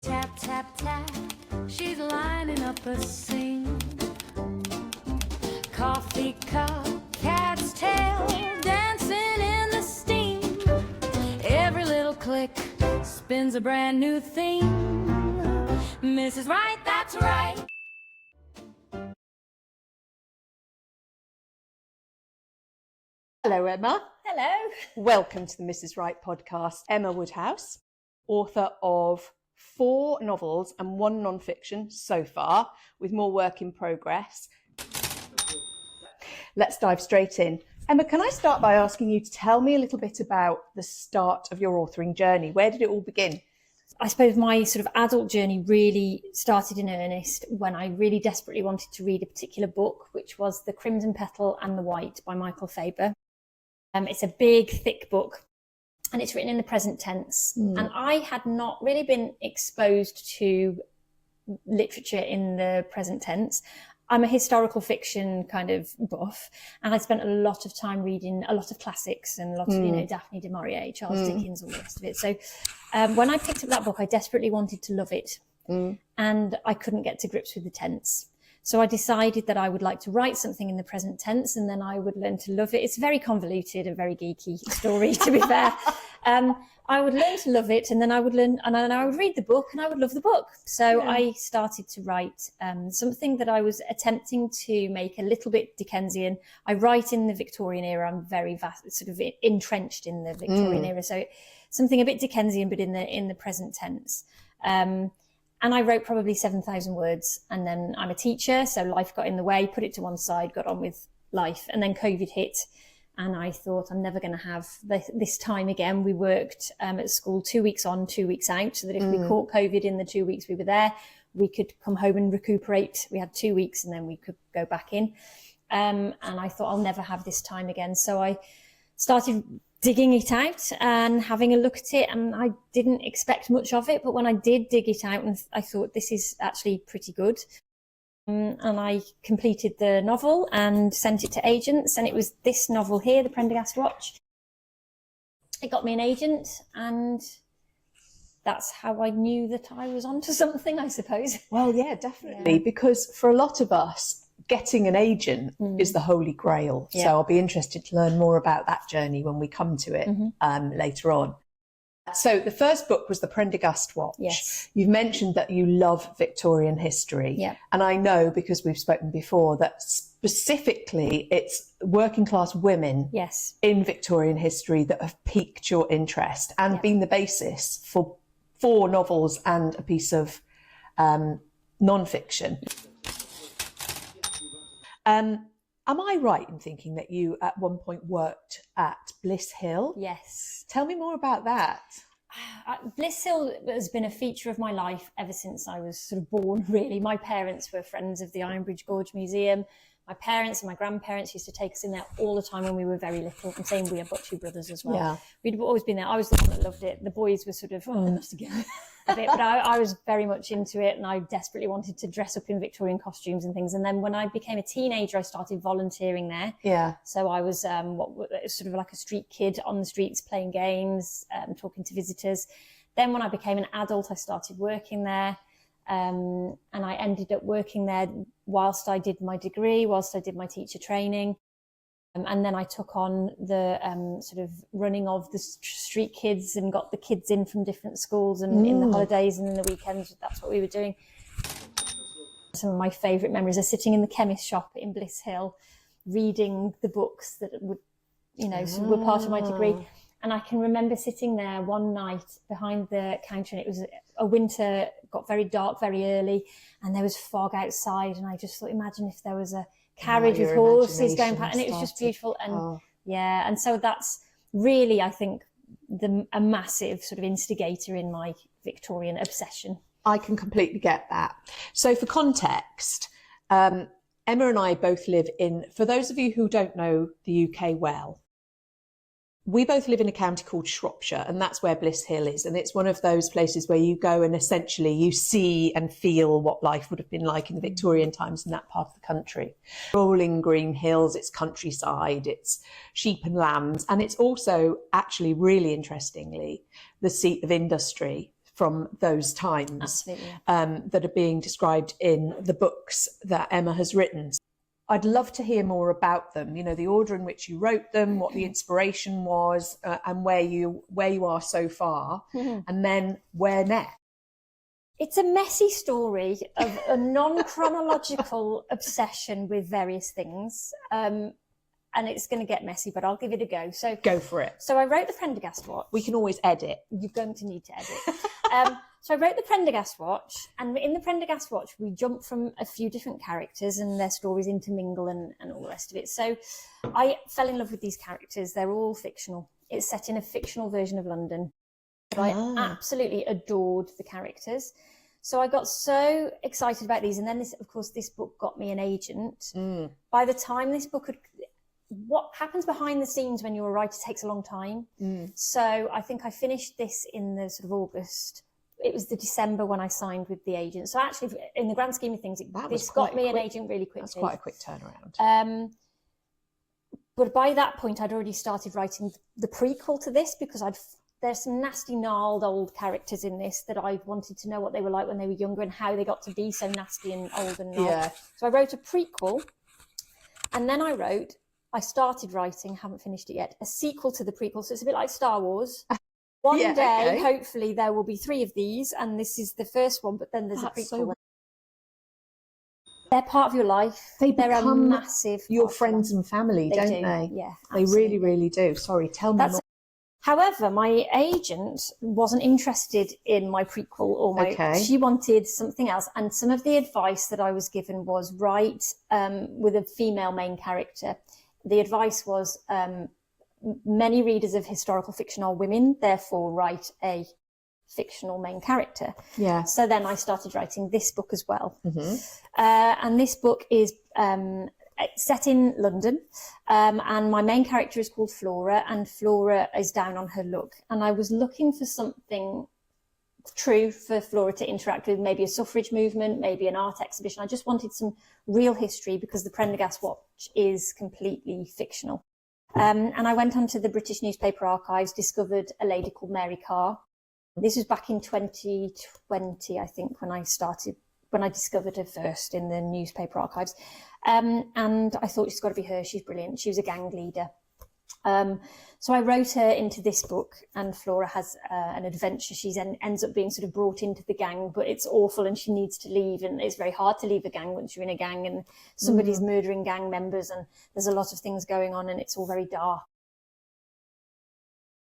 Tap, tap, tap, she's lining up a scene. Coffee cup, cat's tail, dancing in the steam. Every little click spins a brand new theme. Mrs. Right, that's right. Hello, Emma. Hello. Welcome to the Mrs. Right podcast. Emma Woodhouse, author of 4 novels and 1 non-fiction so far, with more work in progress. Let's dive straight in. Emma, can I start by asking you to tell me a little bit about the start of your authoring journey? Where did it all begin? I suppose my sort of adult journey really started in earnest when I really desperately wanted to read a particular book, which was The Crimson Petal and the White by Michael Faber. It's a big, thick book, and it's written in the present tense. And I had not really been exposed to literature in the present tense. I'm a historical fiction kind of buff, and I spent a lot of time reading a lot of classics and a lot of, Daphne du Maurier, Charles Dickens, all the rest of it. So when I picked up that book, I desperately wanted to love it, and I couldn't get to grips with the tense. So I decided that I would like to write something in the present tense, and then I would learn to love it. It's very convoluted, a very geeky story, to be fair. I would learn to love it, and then I would learn, and then I would read the book, and I would love the book. So I started to write something that I was attempting to make a little bit Dickensian. I write in the Victorian era. I'm very sort of entrenched in the Victorian era, so something a bit Dickensian, but in the present tense. And I wrote probably 7,000 words, and then I'm a teacher, so life got in the way, put it to one side, got on with life. And then COVID hit, and I thought I'm never going to have this time again. We worked at school 2 weeks on, 2 weeks out, so that if we caught COVID in the 2 weeks we were there, we could come home and recuperate. We had 2 weeks and then we could go back in. And I thought I'll never have this time again. So I started digging it out and having a look at it, and I didn't expect much of it, but when I did dig it out, and I thought this is actually pretty good, and I completed the novel and sent it to agents, and it was this novel here, The Prendergast Watch. It got me an agent, and that's how I knew that I was onto something, I suppose. Well, yeah, definitely, because for a lot of us, getting an agent is the holy grail. So I'll be interested to learn more about that journey when we come to it later on. So the first book was The Prendergast Watch. Yes. You've mentioned that you love Victorian history. Yeah. And I know, because we've spoken before, that specifically it's working class women in Victorian history that have piqued your interest and been the basis for 4 novels and a piece of non-fiction. Am I right in thinking that you at one point worked at Blist Hill? Yes. Tell me more about that. Blist Hill has been a feature of my life ever since I was sort of born, really. My parents were friends of the Ironbridge Gorge Museum. My parents and my grandparents used to take us in there all the time when we were very little. And same, we have got 2 brothers as well. Yeah. We'd always been there. I was the one that loved it. The boys were sort of, not again. A bit, but I was very much into it, and I desperately wanted to dress up in Victorian costumes and things. And then when I became a teenager, I started volunteering there. Yeah. So I was sort of like a street kid on the streets, playing games, talking to visitors. Then when I became an adult, I started working there. And I ended up working there whilst I did my degree, whilst I did my teacher training. And then I took on the sort of running of the street kids and got the kids in from different schools, and in the holidays and in the weekends, that's what we were doing. Some of my favourite memories are sitting in the chemist shop in Blist Hill, reading the books that would, sort of were part of my degree. And I can remember sitting there one night behind the counter, and it was a winter, got very dark very early, and there was fog outside. And I just thought, imagine if there was a carriage with horses going past, and it was just beautiful. And and so that's really, I think, a massive sort of instigator in my Victorian obsession. I can completely get that. So for context, Emma and I both live in, for those of you who don't know the UK well, we both live in a county called Shropshire, and that's where Blist Hill is. And it's one of those places where you go and essentially you see and feel what life would have been like in the Victorian times in that part of the country. Rolling green hills, it's countryside, it's sheep and lambs. And it's also actually, really interestingly, the seat of industry from those times. Absolutely. That are being described in the books that Emma has written. I'd love to hear more about them, you know, the order in which you wrote them, what the inspiration was, and where you are so far, and then where next. It's a messy story of a non-chronological obsession with various things. And it's going to get messy, but I'll give it a go. So go for it. So I wrote the Prendergast Watch. We can always edit. You're going to need to edit. So I wrote the Prendergast Watch, and in the Prendergast Watch, we jump from a few different characters and their stories intermingle and all the rest of it. So I fell in love with these characters. They're all fictional. It's set in a fictional version of London. But I absolutely adored the characters. So I got so excited about these. And then, this book got me an agent. By the time this book had... What happens behind the scenes when you're a writer takes a long time. So I think I finished this in the sort of August. It was the December when I signed with the agent. So actually, in the grand scheme of things, this got me an agent really quickly. That's quite a quick turnaround. But by that point, I'd already started writing the prequel to this because there's some nasty, gnarled old characters in this that I wanted to know what they were like when they were younger and how they got to be so nasty and old and gnarled. Yeah. So I wrote a prequel, and then I started writing, haven't finished it yet, a sequel to the prequel. So it's a bit like Star Wars. One day, hopefully, there will be 3 of these, and this is the first one, but then there's a prequel. They're part of your life. They're a massive your friends and family, don't they? Yeah, absolutely. They really, really do. Sorry, tell me more. However, my agent wasn't interested in my prequel or my... She wanted something else, and some of the advice that I was given was write with a female main character. The advice was many readers of historical fiction are women, therefore write a fictional main character. Yeah. So then I started writing this book as well. And this book is set in London, and my main character is called Flora, and Flora is down on her luck. And I was looking for something true for Flora to interact with, maybe a suffrage movement, maybe an art exhibition. I just wanted some real history because the Prendergast Watch is completely fictional. And I went onto the British newspaper archives, discovered a lady called Mary Carr. This was back in 2020, I think, when I discovered her first in the newspaper archives. And I thought, she's got to be her, she's brilliant. She was a gang leader. So I wrote her into this book, and Flora has an adventure. She ends up being sort of brought into the gang, but it's awful and she needs to leave, and it's very hard to leave a gang once you're in a gang and somebody's murdering gang members, and there's a lot of things going on and it's all very dark.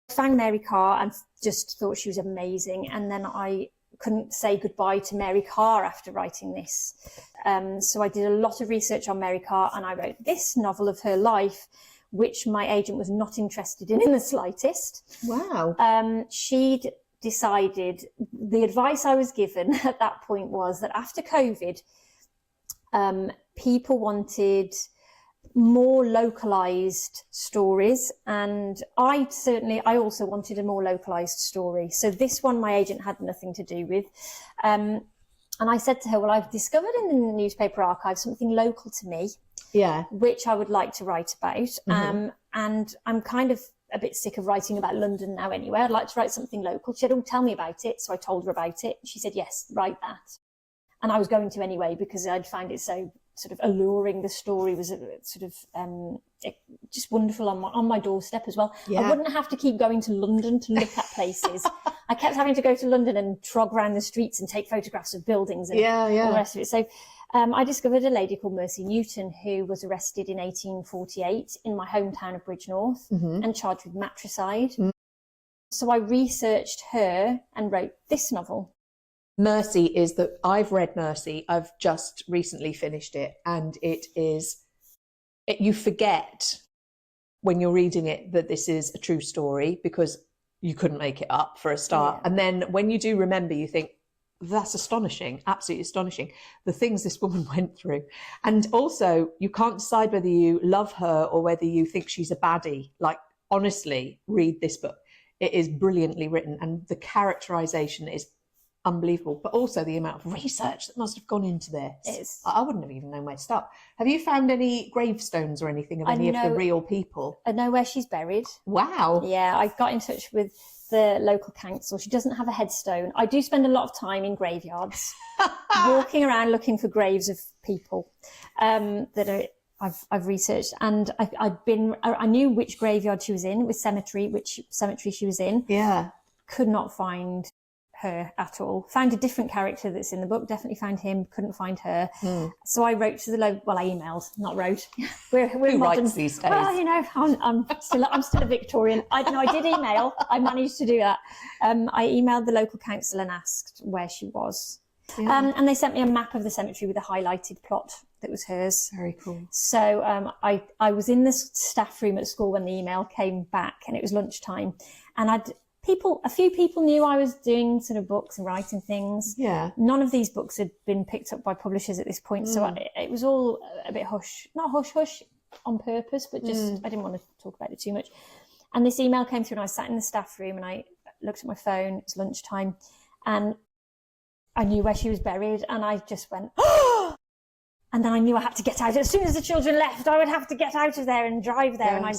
I found Mary Carr and just thought she was amazing, and then I couldn't say goodbye to Mary Carr after writing this. So I did a lot of research on Mary Carr, and I wrote this novel of her life, which my agent was not interested in the slightest. Wow. She'd decided, the advice I was given at that point was that after COVID, people wanted more localized stories, and I also wanted a more localized story. So this one my agent had nothing to do with. And I said to her, well, I've discovered in the newspaper archive something local to me, which I would like to write about. And I'm kind of a bit sick of writing about London now anyway. I'd like to write something local. She said, oh, tell me about it. So I told her about it. She said, yes, write that. And I was going to anyway, because I'd find it so sort of alluring. The story was sort of just wonderful on my doorstep as well. I wouldn't have to keep going to London to look at places. I kept having to go to London and trog around the streets and take photographs of buildings and all the rest of it. So I discovered a lady called Mercy Newton, who was arrested in 1848 in my hometown of Bridgnorth and charged with matricide. So I researched her and wrote this novel. Mercy is that I've read Mercy. I've just recently finished it, and you forget when you're reading it that this is a true story, because you couldn't make it up for a start. And then when you do remember, you think, that's astonishing, absolutely astonishing, the things this woman went through. And also, you can't decide whether you love her or whether you think she's a baddie. Like, honestly, read this book. It is brilliantly written, and the characterization is unbelievable. But also the amount of research that must have gone into this. I wouldn't have even known where to start. Have you found any gravestones or anything of any of the real people? I know where she's buried. Wow. Yeah, I got in touch with the local council. She doesn't have a headstone. I do spend a lot of time in graveyards, walking around looking for graves of people that I've researched, and I knew which graveyard she was in, which cemetery she was in. Yeah. Could not find her at all. Found a different character that's in the book, definitely found him, couldn't find her. So I wrote to the local, well, I emailed, not wrote. We're Who modern writes these days? Well, you know, I'm still a Victorian. I did email. I managed to do that. I emailed the local council and asked where she was. Yeah. And they sent me a map of the cemetery with a highlighted plot that was hers. Very cool. So I was in the staff room at school when the email came back, and it was lunchtime, and a few people knew I was doing sort of books and writing things. Yeah. None of these books had been picked up by publishers at this point, so it was all a bit not hush on purpose, but just I didn't want to talk about it too much. And this email came through, and I sat in the staff room, and I looked at my phone. It's lunchtime, and I knew where she was buried, and I just went, oh! And then I knew I had to get out. As soon as the children left, I would have to get out of there and drive there. And I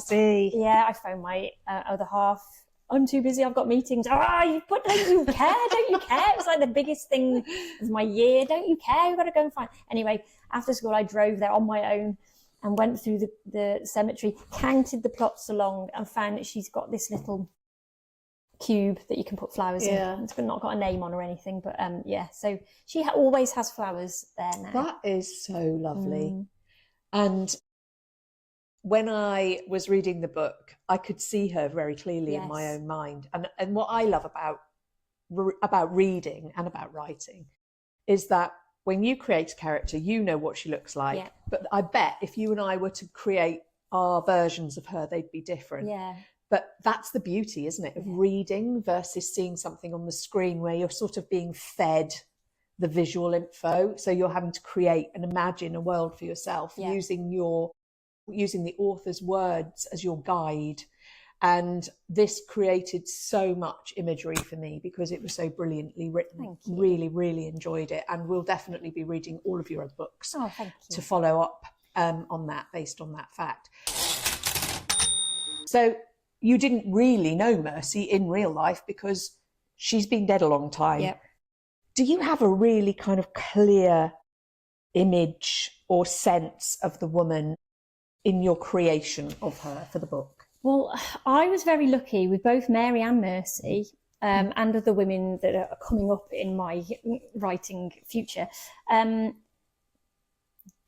phoned my other half. I'm too busy. I've got meetings. Don't you care? Don't you care? It was like the biggest thing of my year. Don't you care? You've got to go and find. Anyway, after school, I drove there on my own and went through the cemetery, counted the plots along, and found that she's got this little cube that you can put flowers in. It's not got a name on or anything, but so she always has flowers there now. That is so lovely. And when I was reading the book, I could see her very clearly in my own mind. And what I love about reading and about writing is that when you create a character, you know what she looks like. Yeah. But I bet if you and I were to create our versions of her, they'd be different. Yeah. But that's the beauty, isn't it, of reading versus seeing something on the screen where you're sort of being fed the visual info. So you're having to create and imagine a world for yourself using the author's words as your guide. And this created so much imagery for me because it was so brilliantly written. Thank you. Really, really enjoyed it. And we'll definitely be reading all of your other books to follow up on that, based on that fact. So you didn't really know Mercy in real life because she's been dead a long time. Yep. Do you have a really kind of clear image or sense of the woman in your creation of her for the book? Well, I was very lucky with both Mary and Mercy, and other women that are coming up in my writing future.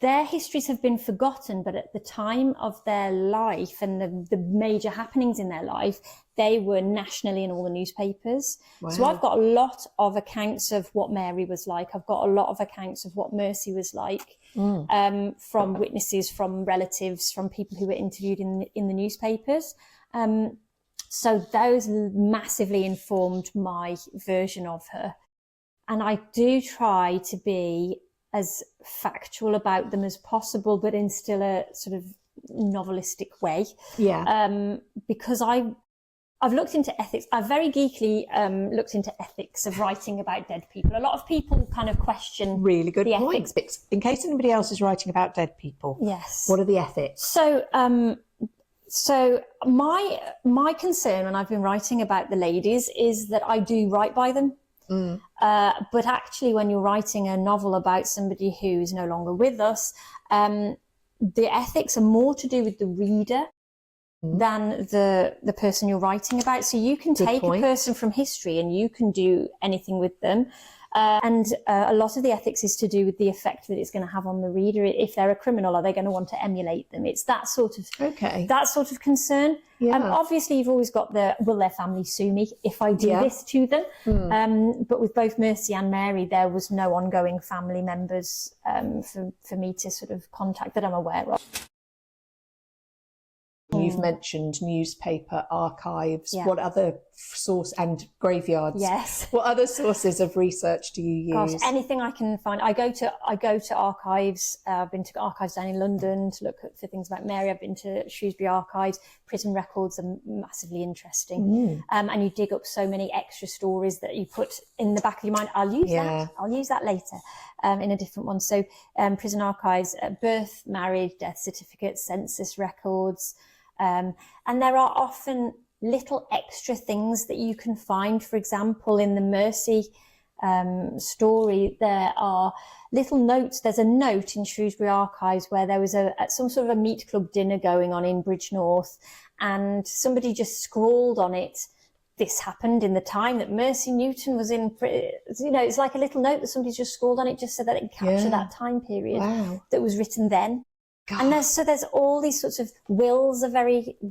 Their histories have been forgotten, but at the time of their life and the major happenings in their life, they were nationally in all the newspapers. Wow. So I've got a lot of accounts of what Mary was like. I've got a lot of accounts of what Mercy was like, from witnesses, from relatives, from people who were interviewed in the newspapers. So those massively informed my version of her. And I do try to be as factual about them as possible, but in still a sort of novelistic way. Yeah. Because I've looked into ethics. I've very geekily looked into ethics of writing about dead people. A lot of people kind of question really good the points. Ethics. In case anybody else is writing about dead people, yes, what are the ethics? So my concern when I've been writing about the ladies is that I do write by them. But actually, when you're writing a novel about somebody who is no longer with us, the ethics are more to do with the reader than the person you're writing about. So you can take a person from history and you can do anything with them. And a lot of the ethics is to do with the effect that it's going to have on the reader. If they're a criminal, are they going to want to emulate them? It's that sort of concern. Yeah. Obviously, you've always got will their family sue me if I do this to them? But with both Mercy and Mary, there was no ongoing family members for me to sort of contact that I'm aware of. You've mentioned newspaper, archives. Yeah. What other source, and graveyards? Yes. What other sources of research do you use? Gosh, anything I can find. I go to archives. I've been to archives down in London to look for things about Mary. I've been to Shrewsbury archives. Prison records are massively interesting. And you dig up so many extra stories that you put in the back of your mind. I'll use that later in a different one. So prison archives, birth, marriage, death certificates, census records. And there are often little extra things that you can find. For example, in the Mercy story, there are little notes. There's a note in Shrewsbury archives where there was some sort of a meat club dinner going on in Bridgnorth, and somebody just scrawled on it, this happened in the time that Mercy Newton was in, it's like a little note that somebody's just scrawled on it just so that it can capture that time period that was written then. God. And there's all these sorts of wills,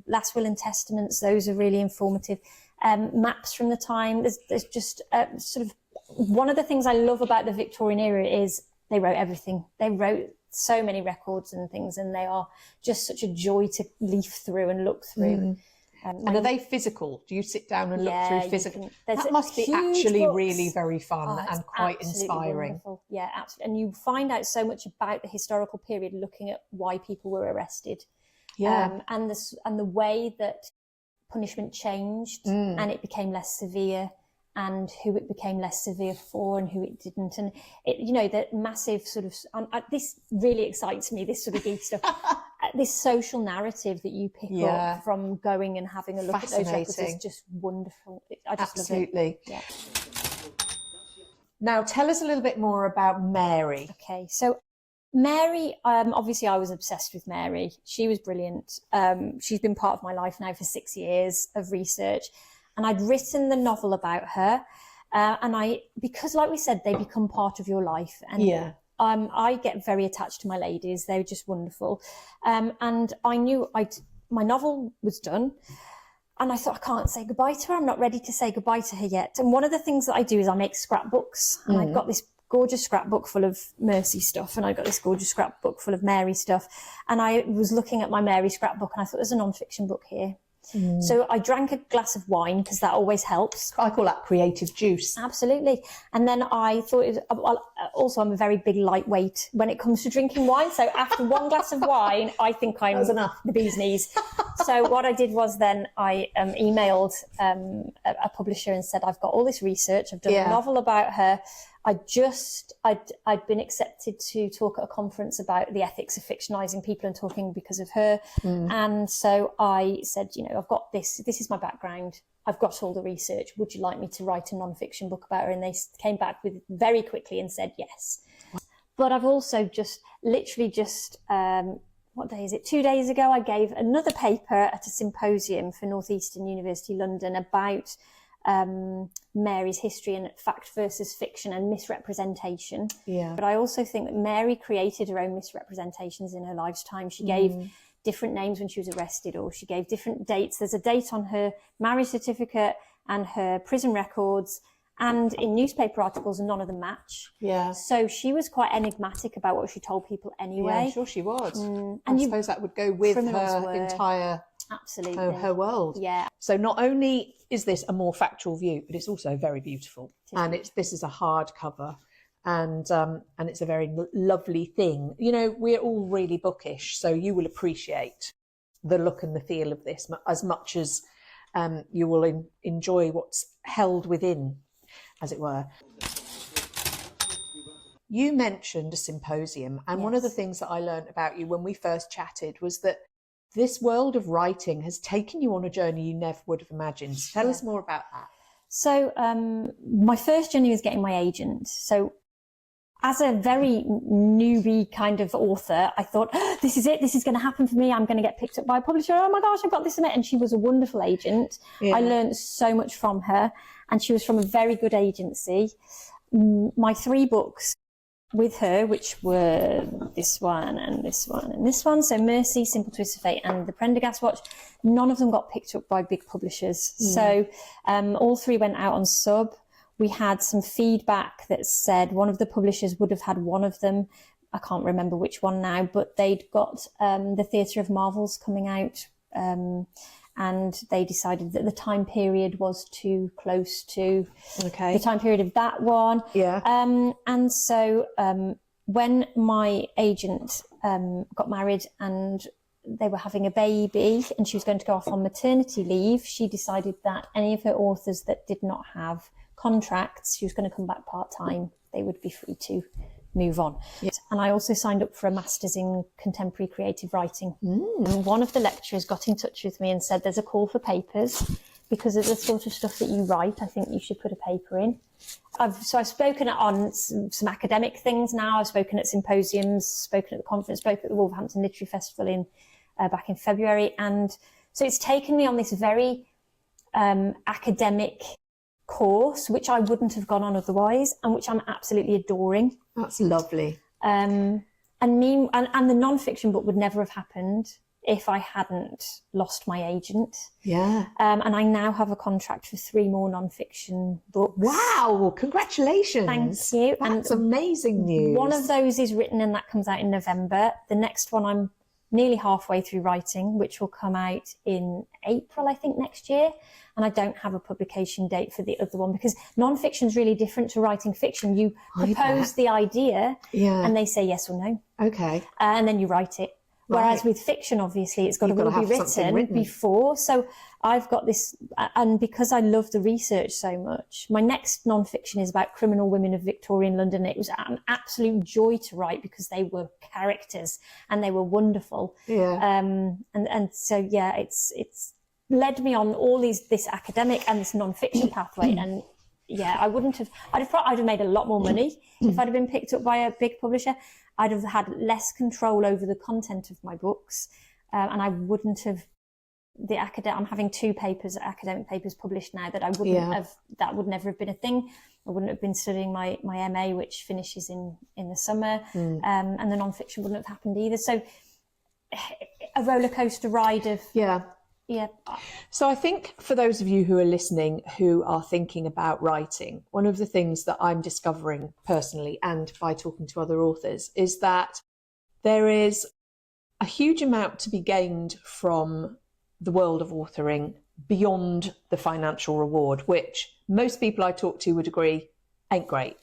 last will and testaments. Those are really informative. Maps from the time. There's just sort of, one of the things I love about the Victorian era is they wrote everything. They wrote so many records and things, and they are just such a joy to leaf through and look through. And are they physical? Do you sit down and look through physical? That must be actually books. really very fun and quite inspiring. Wonderful. Yeah, absolutely. And you find out so much about the historical period looking at why people were arrested. Yeah. And the way that punishment changed and it became less severe, and who it became less severe for and who it didn't. And it, that massive sort of, this really excites me, this sort of geek stuff. This social narrative that you pick up from going and having a look at those records is just wonderful. I just love it. Yeah. Now, tell us a little bit more about Mary. Okay, so Mary, obviously I was obsessed with Mary. She was brilliant. She's been part of my life now for 6 years of research. And I'd written the novel about her. Because like we said, they become part of your life. And I get very attached to my ladies. They're just wonderful. And I knew my novel was done. And I thought, I can't say goodbye to her. I'm not ready to say goodbye to her yet. And one of the things that I do is I make scrapbooks. And I've got this gorgeous scrapbook full of Mercy stuff. And I've got this gorgeous scrapbook full of Mary stuff. And I was looking at my Mary scrapbook and I thought, there's a non-fiction book here. So I drank a glass of wine because that always helps. I call that creative juice. Absolutely. And then I thought, also I'm a very big lightweight when it comes to drinking wine. So after one glass of wine, I think I'm enough. The bee's knees. So what I did was then I emailed a publisher and said, I've got all this research. I've done a novel about her. I'd been accepted to talk at a conference about the ethics of fictionalizing people and talking because of her. And so I said, I've got this is my background. I've got all the research. Would you like me to write a non-fiction book about her? And they came back with very quickly and said yes. But I've also literally what day is it? 2 days ago, I gave another paper at a symposium for Northeastern University London about Mary's history and fact versus fiction and misrepresentation. But I also think that Mary created her own misrepresentations in her lifetime. She gave different names when she was arrested, or she gave different dates. There's a date on her marriage certificate and her prison records, and in newspaper articles, none of them match. So she was quite enigmatic about what she told people anyway. I'm sure she was. I suppose that would go with her entire her world. So not only is this a more factual view, but it's also very beautiful. And this is a hardcover, and it's a very lovely thing. We're all really bookish, so you will appreciate the look and the feel of this as much as you will enjoy what's held within, as it were. You mentioned a symposium, and one of the things that I learned about you when we first chatted was that this world of writing has taken you on a journey you never would have imagined. Tell us more about that. So my first journey was getting my agent. So as a very newbie kind of author, I thought, this is it. This is going to happen for me. I'm going to get picked up by a publisher. Oh my gosh, I've got this and that. And she was a wonderful agent. I learned so much from her, and she was from a very good agency. My 3 books with her, which were this one and this one and this one. So Mercy, Simple Twist of Fate and The Prendergast Watch. None of them got picked up by big publishers. So all 3 went out on sub. We had some feedback that said one of the publishers would have had one of them. I can't remember which one now, but they'd got the Theatre of Marvels coming out and they decided that the time period was too close to Okay. the time period of that one. Yeah. And so when my agent got married and they were having a baby and she was going to go off on maternity leave, she decided that any of her authors that did not have contracts, she was going to come back part-time. They would be free to move on. Yeah. And I also signed up for a master's in contemporary creative writing. And one of the lecturers got in touch with me and said, there's a call for papers because of the sort of stuff that you write. I think you should put a paper in. I've spoken on some academic things now. I've spoken at symposiums, spoken at the conference, spoken at the Wolverhampton Literary Festival back in February. And so it's taken me on this very academic course, which I wouldn't have gone on otherwise, and which I'm absolutely adoring. That's lovely. And the non-fiction book would never have happened if I hadn't lost my agent. Yeah. And I now have a contract for 3 more non-fiction books. Wow, congratulations. Thank you. That's amazing news. One of those is written and that comes out in November. The next one I'm nearly halfway through writing, which will come out in April, I think, next year. And I don't have a publication date for the other one because non-fiction is really different to writing fiction. You propose the idea and they say yes or no. Okay. And then you write it. Whereas with fiction, obviously, it's got to be written before. So I've got this, and because I love the research so much, my next non-fiction is about criminal women of Victorian London. It was an absolute joy to write because they were characters and they were wonderful. Yeah. And so, yeah, it's led me on all this academic and this non-fiction pathway. And yeah, I'd have made a lot more money if I'd have been picked up by a big publisher. I'd have had less control over the content of my books, and I wouldn't have I'm having 2 academic papers published now that I wouldn't have. That would never have been a thing. I wouldn't have been studying my MA, which finishes in the summer, and the non-fiction wouldn't have happened either. So a roller coaster ride of yeah. So I think for those of you who are listening who are thinking about writing, one of the things that I'm discovering personally and by talking to other authors is that there is a huge amount to be gained from the world of authoring beyond the financial reward, which most people I talk to would agree ain't great.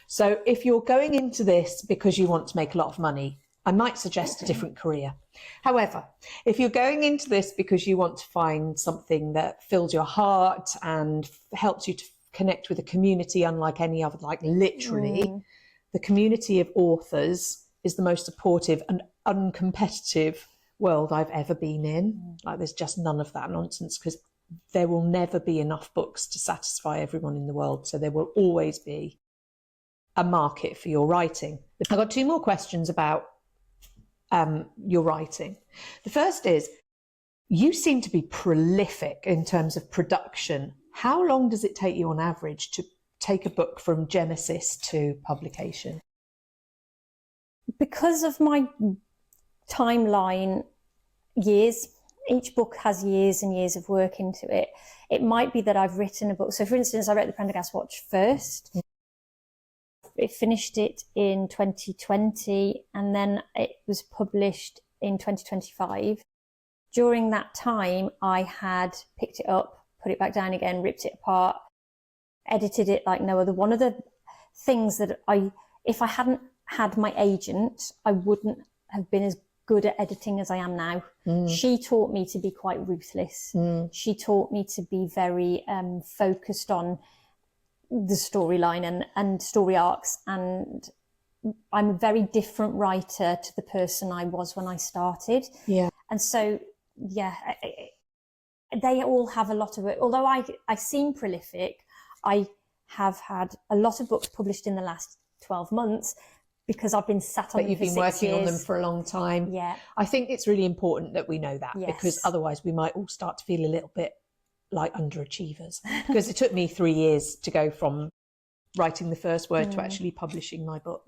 So if you're going into this because you want to make a lot of money, I might suggest a different career. However, if you're going into this because you want to find something that fills your heart and helps you to connect with a community unlike any other, like literally, the community of authors is the most supportive and uncompetitive world I've ever been in. Like there's just none of that nonsense because there will never be enough books to satisfy everyone in the world. So there will always be a market for your writing. I've got 2 more questions about your writing. The first is, you seem to be prolific in terms of production. How long does it take you on average to take a book from genesis to publication? Because of my timeline, years. Each book has years and years of work into it. It might be that I've written a book. So for instance, I wrote The Prendergast Watch first. I finished it in 2020 and then it was published in 2025. During that time, I had picked it up, put it back down again, ripped it apart, edited it like no other. One of the things that if I hadn't had my agent, I wouldn't have been as good at editing as I am now. She taught me to be quite ruthless. She taught me to be very focused on the storyline and story arcs, and I'm a very different writer to the person I was when I started. And so they all have a lot of it. Although I seem prolific, I have had a lot of books published in the last 12 months because I've been sat on them for 6 years. But you've been working on them for a long time. I think it's really important that we know that because otherwise we might all start to feel a little bit like underachievers, because it took me 3 years to go from writing the first word to actually publishing my book.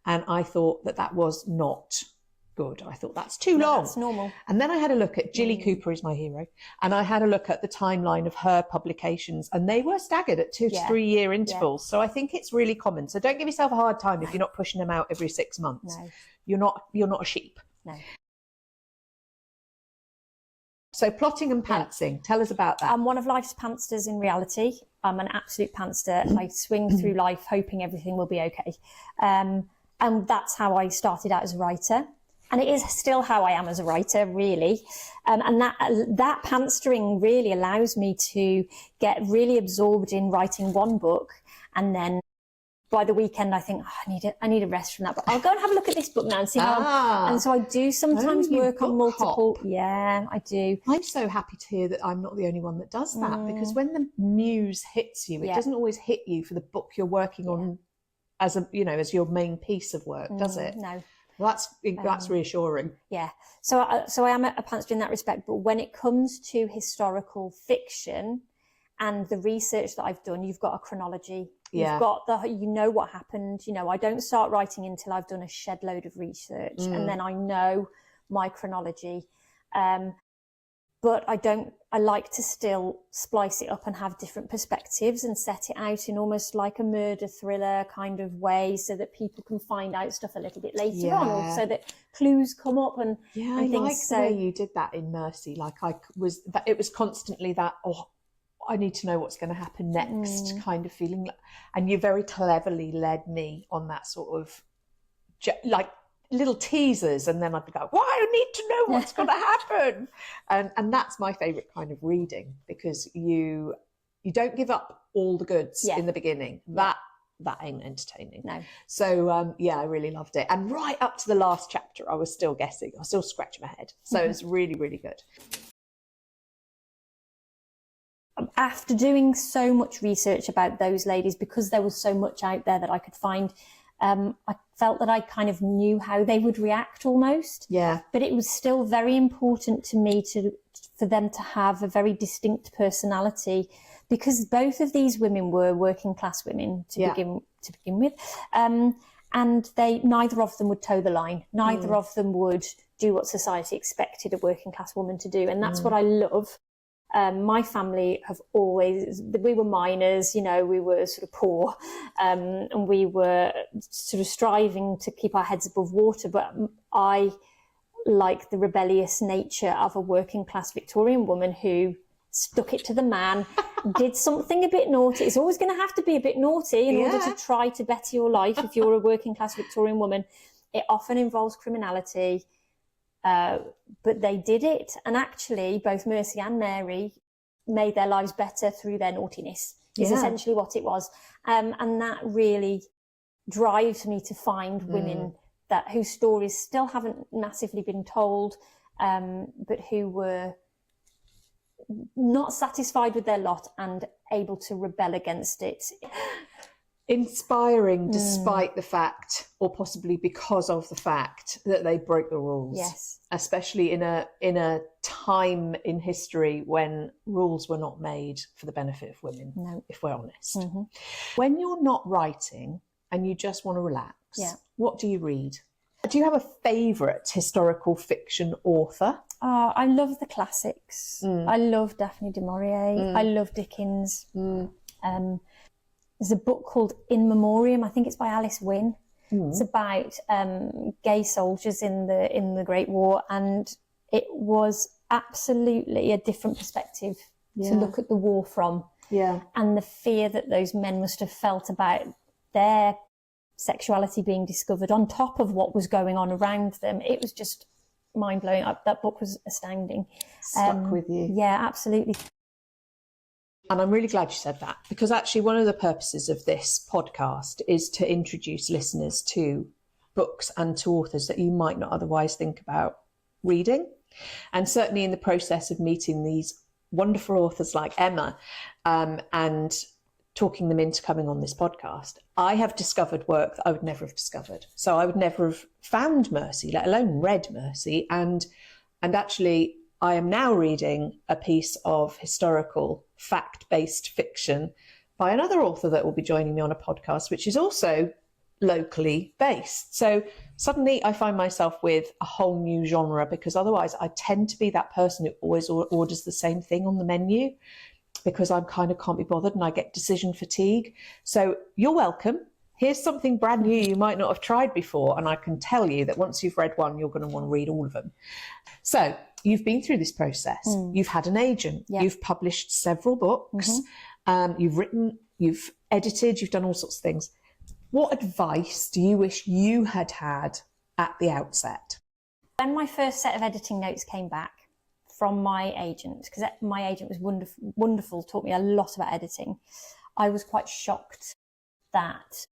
And I thought that was not good. I thought that's too long. That's normal. And then I had a look at Jilly Cooper is my hero. And I had a look at the timeline of her publications and they were staggered at 2 to 3 year intervals. So I think it's really common. So don't give yourself a hard time if you're not pushing them out every 6 months. You're not a sheep. So plotting and pantsing, tell us about that. I'm one of life's pantsters in reality. I'm an absolute pantster. I swing through life hoping everything will be okay. And that's how I started out as a writer. And it is still how I am as a writer, really. And that pantstering really allows me to get really absorbed in writing one book, and then by the weekend I think, I need a rest from that, but I'll go and have a look at this book now and see how and so I do sometimes work on multiple. Yeah, I do. I'm so happy to hear that I'm not the only one that does that, because when the muse hits you, it doesn't always hit you for the book you're working on as as your main piece of work, does it? No. Well, that's reassuring. Yeah. So I am a pantser in that respect, but when it comes to historical fiction and the research that I've done, you've got a chronology. You've got what happened. I don't start writing until I've done a shed load of research, and then I know my chronology. But I like to still splice it up and have different perspectives and set it out in almost like a murder thriller kind of way, so that people can find out stuff a little bit later on, or so that clues come up and I things. like the way you did that in Mercy. Like it was constantly that, I need to know what's going to happen next kind of feeling. And you very cleverly led me on that sort of like little teasers, and then I'd be like, I need to know what's going to happen. And that's my favourite kind of reading, because you don't give up all the goods in the beginning. That ain't entertaining. No. So I really loved it. And right up to the last chapter, I was still guessing. I was still scratching my head. So it's really, really good. After doing so much research about those ladies, because there was so much out there that I could find, I felt that I kind of knew how they would react almost. Yeah. But it was still very important to me for them to have a very distinct personality, because both of these women were working class women to begin with. And neither of them would toe the line. Neither of them would do what society expected a working class woman to do. And that's what I love. My family we were miners, we were sort of poor, and we were sort of striving to keep our heads above water. But I like the rebellious nature of a working class Victorian woman who stuck it to the man, did something a bit naughty. It's always going to have to be a bit naughty in order to try to better your life if you're a working class Victorian woman. It often involves criminality. But they did it, and actually both Mercy and Mary made their lives better through their naughtiness, is essentially what it was. And that really drives me to find women whose stories still haven't massively been told, but who were not satisfied with their lot and able to rebel against it. Inspiring despite the fact, or possibly because of the fact, that they broke the rules. Yes. Especially in a time in history when rules were not made for the benefit of women, if we're honest. When you're not writing and you just want to relax, what do you read? Do you have a favourite historical fiction author? Oh, I love the classics. I love Daphne du Maurier. I love Dickens. There's a book called In Memoriam. I think it's by Alice Wynne. It's about gay soldiers in the Great War, and it was absolutely a different perspective to look at the war from. Yeah, and the fear that those men must have felt about their sexuality being discovered on top of what was going on around them. It was just mind-blowing. That book was astounding. Stuck with you. Yeah, absolutely. And I'm really glad you said that, because actually one of the purposes of this podcast is to introduce listeners to books and to authors that you might not otherwise think about reading. And certainly in the process of meeting these wonderful authors like Emma and talking them into coming on this podcast, I have discovered work that I would never have discovered. So I would never have found Mercy, let alone read Mercy. And actually, I am now reading a piece of historical fact-based fiction by another author that will be joining me on a podcast, which is also locally based. So suddenly I find myself with a whole new genre, because otherwise I tend to be that person who always orders the same thing on the menu, because I kind of can't be bothered and I get decision fatigue. So you're welcome. Here's something brand new you might not have tried before. And I can tell you that once you've read one, you're going to want to read all of them. So you've been through this process. You've had an agent. Yeah. You've published several books. You've written, you've edited, you've done all sorts of things. What advice do you wish you had had at the outset? When my first set of editing notes came back from my agent, because my agent was wonderful, taught me a lot about editing, I was quite shocked that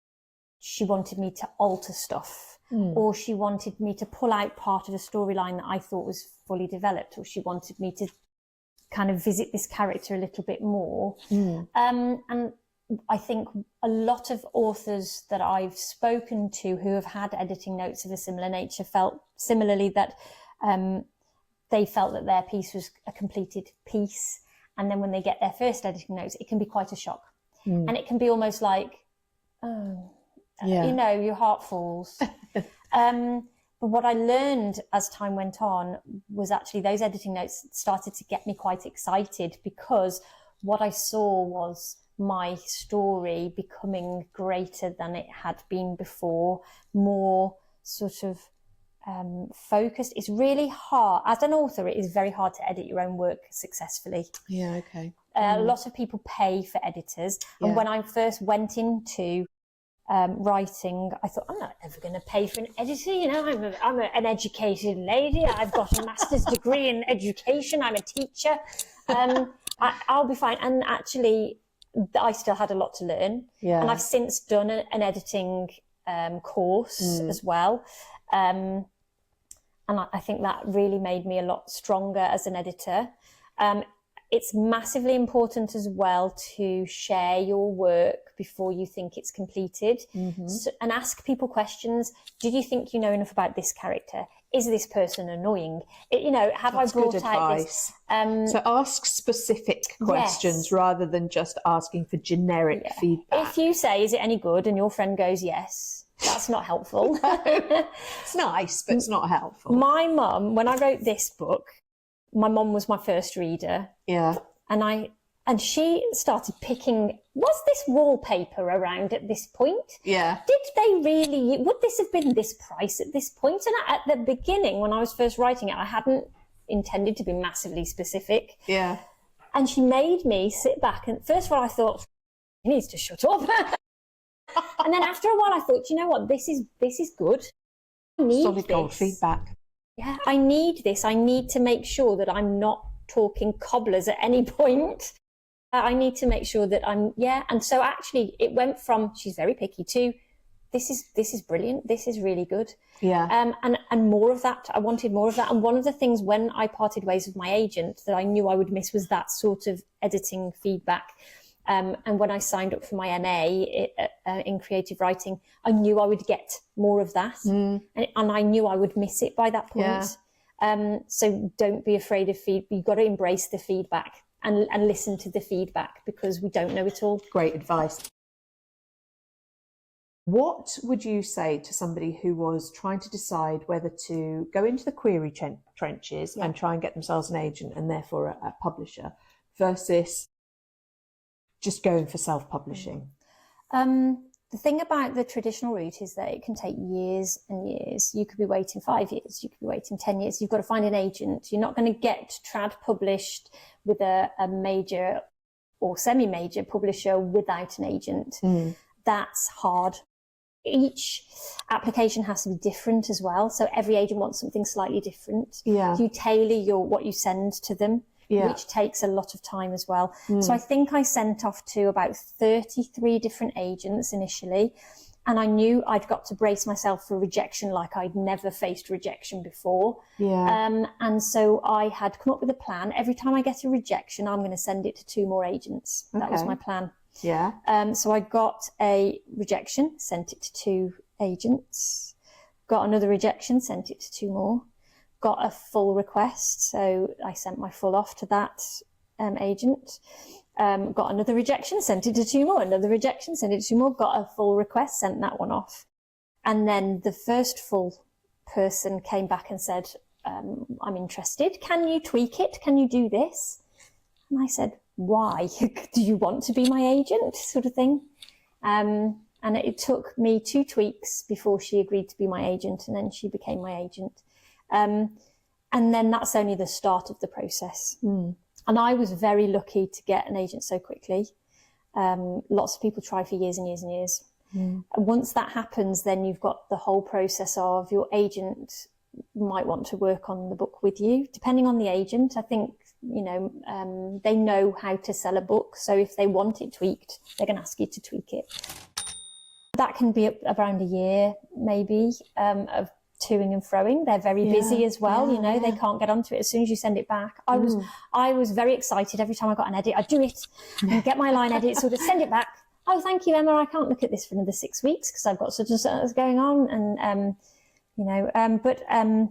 she wanted me to alter stuff, or she wanted me to pull out part of a storyline that I thought was fully developed, or she wanted me to kind of visit this character a little bit more. And I think a lot of authors that I've spoken to who have had editing notes of a similar nature felt similarly that they felt that their piece was a completed piece. And then when they get their first editing notes, it can be quite a shock. And it can be almost like, you know, your heart falls. But what I learned as time went on was actually those editing notes started to get me quite excited, because what I saw was my story becoming greater than it had been before, more sort of focused. It's really hard. As an author, it is very hard to edit your own work successfully. Yeah, okay. A lot of people pay for editors. And when I first went into writing, I thought, I'm not ever going to pay for an editor. You know, I'm an educated lady. I've got a master's degree in education. I'm a teacher. I'll be fine. And actually, I still had a lot to learn. Yeah. And I've since done an editing course as well. And I think that really made me a lot stronger as an editor. It's massively important as well to share your work before you think it's completed, and ask people questions. Do you think you know enough about this character? Is this person annoying? You know, have I brought out this? So ask specific questions rather than just asking for generic feedback. If you say, is it any good? And your friend goes, yes, that's not helpful. It's nice, but it's not helpful. My mum, when I wrote this book, my mum was my first reader. Yeah. And she started picking, was this wallpaper around at this point? Yeah. Did they really, would this have been this price at this point? And at the beginning, when I was first writing it, I hadn't intended to be massively specific. Yeah. And she made me sit back. And first of all, I thought, he needs to shut up. And then after a while, I thought, you know what, this is good. I need solid gold feedback. Yeah, I need this. I need to make sure that I'm not talking cobblers at any point. I need to make sure that and so actually it went from she's very picky to this is brilliant, this is really good. Yeah. And more of that. I wanted more of that. And one of the things when I parted ways with my agent that I knew I would miss was that sort of editing feedback. And when I signed up for my MA in creative writing, I knew I would get more of that, and I knew I would miss it by that point. Yeah. So don't be afraid of feedback. You've got to embrace the feedback and listen to the feedback, because we don't know it all. Great advice. What would you say to somebody who was trying to decide whether to go into the query trenches and try and get themselves an agent and therefore a publisher versus just going for self-publishing? The thing about the traditional route is that it can take years and years. You could be waiting 5 years, you could be waiting 10 years. You've got to find an agent. You're not going to get trad published with a major or semi-major publisher without an agent. That's hard. Each application has to be different as well. So every agent wants something slightly different. Yeah. You tailor what you send to them. Which takes a lot of time as well. So I think I sent off to about 33 different agents initially, and I knew I'd got to brace myself for rejection like I'd never faced rejection before. And so I had come up with a plan. Every time I get a rejection, I'm going to send it to 2 more agents. That was my plan. So I got a rejection, sent it to 2 agents, got another rejection, sent it to 2 more. Got a full request, so I sent my full off to that agent. Got another rejection, sent it to 2 more. Another rejection, sent it to 2 more. Got a full request, sent that one off. And then the first full person came back and said, I'm interested. Can you tweak it? Can you do this? And I said, why? Do you want to be my agent? Sort of thing. And it took me 2 tweaks before she agreed to be my agent, and then she became my agent. And then that's only the start of the process. And I was very lucky to get an agent so quickly. Lots of people try for years and years and years. And once that happens, then you've got the whole process of your agent might want to work on the book with you, depending on the agent. I think, you know, they know how to sell a book. So if they want it tweaked, they're going to ask you to tweak it. That can be around a year, maybe, of toing and froing. They're very busy as well. You know, they can't get onto it as soon as you send it back. I was very excited every time I got an edit. I'd do it and get my line edit, sort of send it back. Oh, thank you, Emma. I can't look at this for another 6 weeks because I've got such and such going on. And, you know,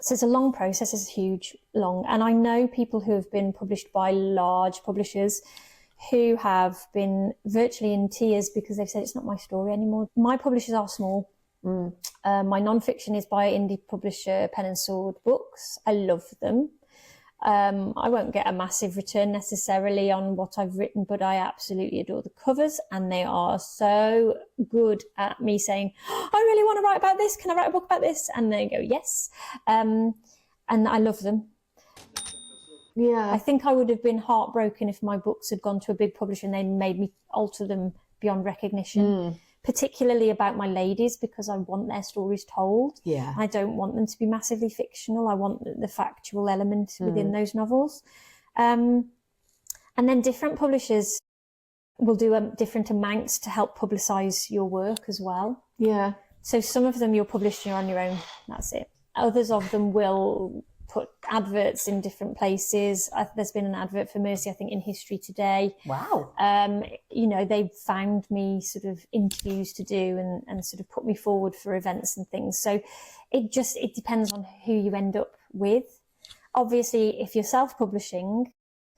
so it's a long process. It's huge, long. And I know people who have been published by large publishers who have been virtually in tears because they've said, it's not my story anymore. My publishers are small. My non-fiction is by indie publisher Pen and Sword Books. I love them. I won't get a massive return necessarily on what I've written, but I absolutely adore the covers, and they are so good at me saying, I really want to write about this. Can I write a book about this? And they go, yes. And I love them. Yeah. I think I would have been heartbroken if my books had gone to a big publisher and they made me alter them beyond recognition. Particularly about my ladies, because I want their stories told. Yeah. I don't want them to be massively fictional. I want the factual element within those novels. And then different publishers will do different amounts to help publicise your work as well. Yeah. So some of them you're published, you're on your own, that's it. Others of them will put adverts in different places. There's been an advert for Mercy, I think, in History Today. Wow. You know, they've found me sort of interviews to do and sort of put me forward for events and things. So it depends on who you end up with. Obviously, if you're self-publishing,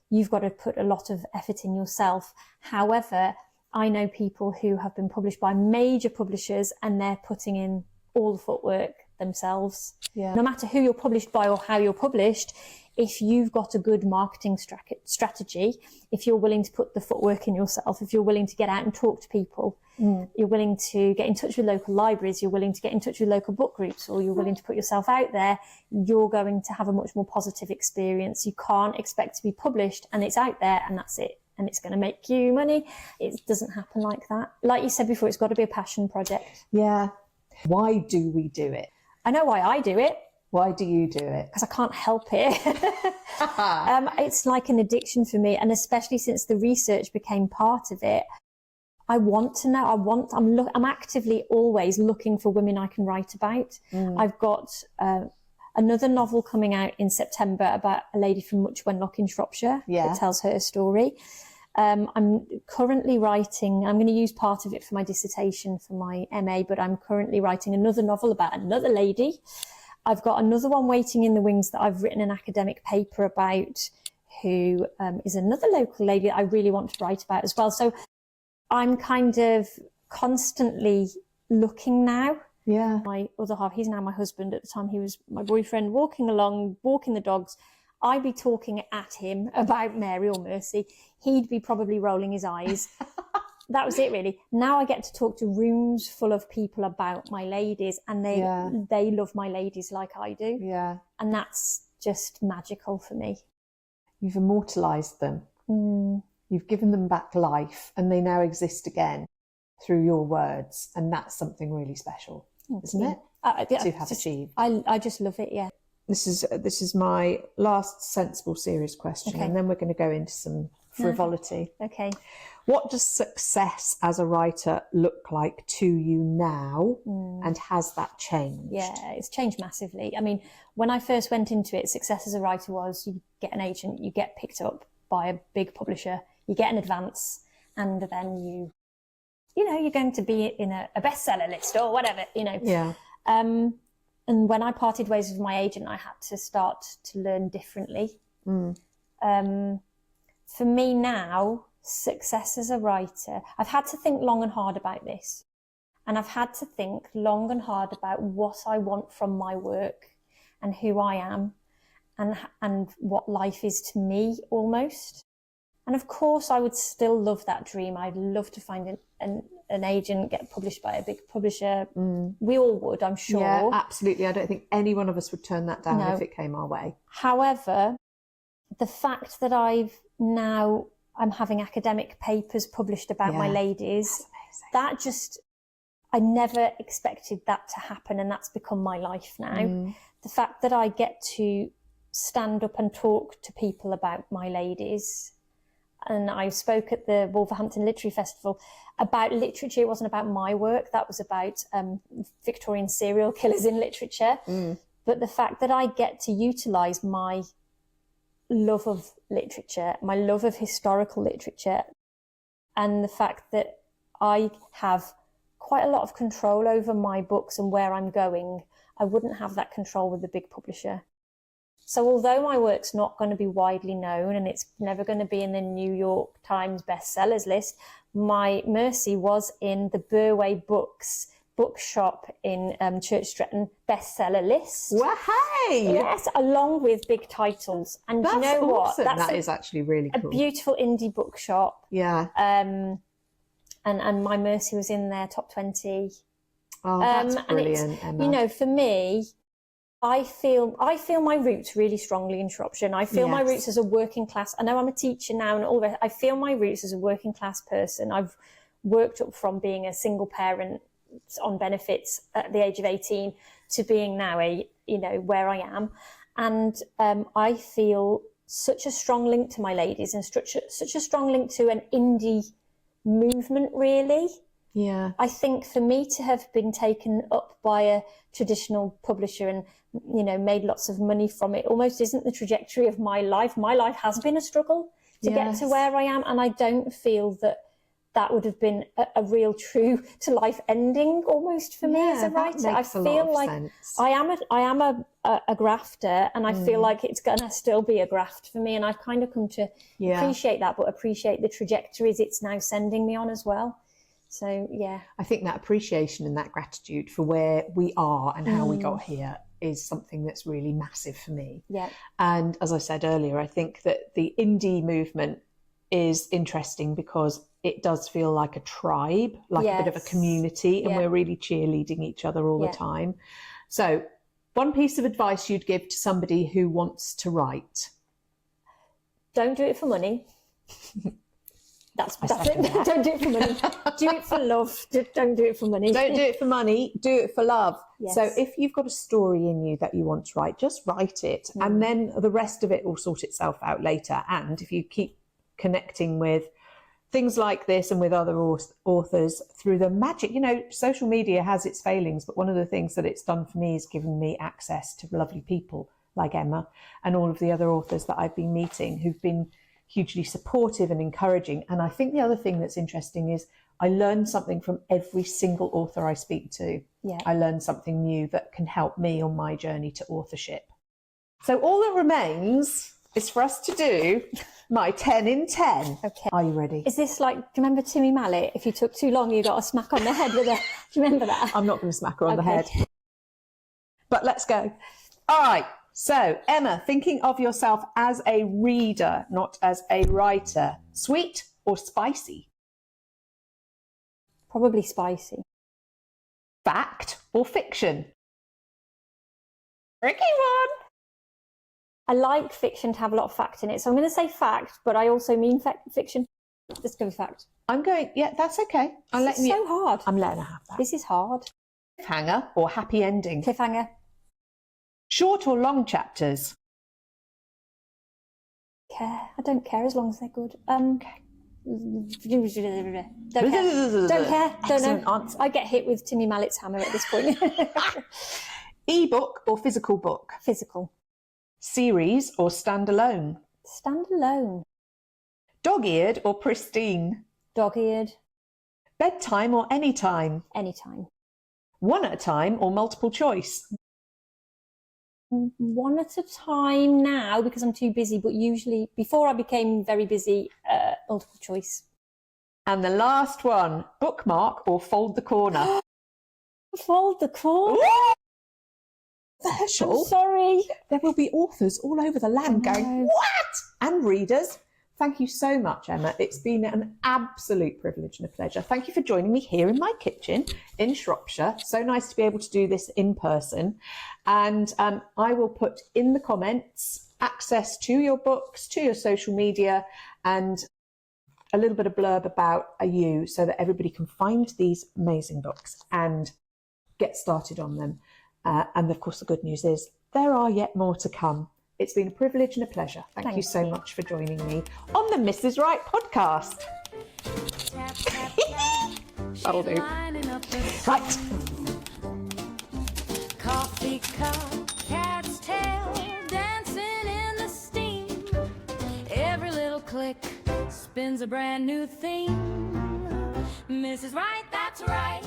you've got to put a lot of effort in yourself. However, I know people who have been published by major publishers and they're putting in all the footwork themselves. Yeah. No matter who you're published by or how you're published, if you've got a good marketing strategy, if you're willing to put the footwork in yourself, if you're willing to get out and talk to people, you're willing to get in touch with local libraries, you're willing to get in touch with local book groups, or you're willing to put yourself out there, you're going to have a much more positive experience. You can't expect to be published and it's out there and that's it, and it's going to make you money. It doesn't happen like that. Like you said before, it's got to be a passion project. Yeah. Why do we do it? I know why I do it. Why do you do it? Because I can't help it. It's like an addiction for me, and especially since the research became part of it. I want to know. I'm actively always looking for women I can write about. I've got another novel coming out in September about a lady from Much Wenlock in Shropshire. That tells her story. I'm currently writing, I'm going to use part of it for my dissertation for my MA, but I'm currently writing another novel about another lady. I've got another one waiting in the wings that I've written an academic paper about, who is another local lady that I really want to write about as well. So I'm kind of constantly looking now. Yeah. My other half, he's now my husband. At the time he was my boyfriend, walking along, walking the dogs. I'd be talking at him about Mary or Mercy. He'd be probably rolling his eyes. That was it, really. Now I get to talk to rooms full of people about my ladies, and they love my ladies like I do. Yeah. And that's just magical for me. You've immortalised them. You've given them back life, and they now exist again through your words. And that's something really special, isn't it? To have achieved. I just love it, yeah. This is my last sensible, serious question, and then we're going to go into some frivolity. Okay. What does success as a writer look like to you now, and has that changed? Yeah, it's changed massively. I mean, when I first went into it, success as a writer was you get an agent, you get picked up by a big publisher, you get an advance, and then you're going to be in a bestseller list or whatever, Yeah. And when I parted ways with my agent, I had to start to learn differently. For me now, success as a writer, I've had to think long and hard about this. And I've had to think long and hard about what I want from my work and who I am and what life is to me almost. And of course, I would still love that dream. I'd love to find an agent, get published by a big publisher. We all would, I'm sure. Yeah, absolutely. I don't think any one of us would turn that down if it came our way. However, the fact that I'm having academic papers published about my ladies, that just, I never expected that to happen, and that's become my life now. The fact that I get to stand up and talk to people about my ladies, and I spoke at the Wolverhampton Literary Festival about literature. It wasn't about my work, that was about Victorian serial killers in literature. But the fact that I get to utilise my love of literature, my love of historical literature, and the fact that I have quite a lot of control over my books and where I'm going, I wouldn't have that control with the big publisher. So although my work's not going to be widely known and it's never going to be in the New York Times bestsellers list, my mercy was in the Burway Books bookshop in Church Stretton bestseller list. Well, hey! Yes, along with big titles. And That's you know awesome. what? That is actually really cool. A beautiful indie bookshop. Yeah. And my mercy was in their top 20. Oh, that's brilliant, Emma. You know, for me, I feel my roots really strongly in Shropshire, and I feel my roots as a working class. I know I'm a teacher now and all that. I feel my roots as a working class person. I've worked up from being a single parent on benefits at the age of 18 to being now where I am. And I feel such a strong link to my ladies, and such a strong link to an indie movement, really. Yeah. I think for me to have been taken up by a traditional publisher and, made lots of money from it almost isn't the trajectory of my life. My life has been a struggle to get to where I am, and I don't feel that would have been a real true to life ending almost for me as a writer. I feel like sense. I am a grafter, and I feel like it's gonna still be a graft for me, and I've kind of come to appreciate that, but appreciate the trajectories it's now sending me on as well. So I think that appreciation and that gratitude for where we are and how we got here is something that's really massive for me. Yeah. And as I said earlier, I think that the indie movement is interesting because it does feel like a tribe, like a bit of a community, and we're really cheerleading each other all the time. So one piece of advice you'd give to somebody who wants to write? Don't do it for money. That's it. Don't do it for money. Do it for love. Don't do it for money. Don't do it for money. Do it for love. Yes. So if you've got a story in you that you want to write, just write it. And then the rest of it will sort itself out later. And if you keep connecting with things like this and with other authors through the magic, social media has its failings, but one of the things that it's done for me is given me access to lovely people like Emma and all of the other authors that I've been meeting who've been hugely supportive and encouraging. And I think the other thing that's interesting is I learn something from every single author I speak to. Yeah. I learn something new that can help me on my journey to authorship. So all that remains is for us to do my 10 in 10. Okay. Are you ready? Is this like, do you remember Timmy Mallet? If you took too long, you got a smack on the head with a, do you remember that? I'm not going to smack her on the head. But let's go. All right. So, Emma, thinking of yourself as a reader, not as a writer, sweet or spicy? Probably spicy. Fact or fiction? Tricky one. I like fiction to have a lot of fact in it, so I'm going to say fact, but I also mean fiction. Let's go with fact. I'm going, that's okay. It's so hard. I'm letting her have that. This is hard. Cliffhanger or happy ending? Cliffhanger. Short or long chapters? I don't care as long as they're good. Don't care. Don't care. Don't know. Answer. I get hit with Timmy Mallet's hammer at this point. E-book or physical book? Physical. Series or standalone? Standalone. Dog-eared or pristine? Dog-eared. Bedtime or anytime? Anytime. One at a time or multiple choice? One at a time now because I'm too busy, but usually before I became very busy, multiple choice. And the last one, bookmark or fold the corner? Fold the corner? Special. I'm sorry. There will be authors all over the land going, what? And readers, Thank you so much, Emma. It's been an absolute privilege and a pleasure. Thank you for joining me here in my kitchen in Shropshire. So nice to be able to do this in person. And I will put in the comments access to your books, to your social media, and a little bit of blurb about you so that everybody can find these amazing books and get started on them. And of course, the good news is there are yet more to come. It's been a privilege and a pleasure. Thank you so much for joining me on the Mrs. Wright podcast. That'll do. Right. Coffee cup, cat's tail, dancing in the steam. Every little click spins a brand new theme. Mrs. Wright, that's right.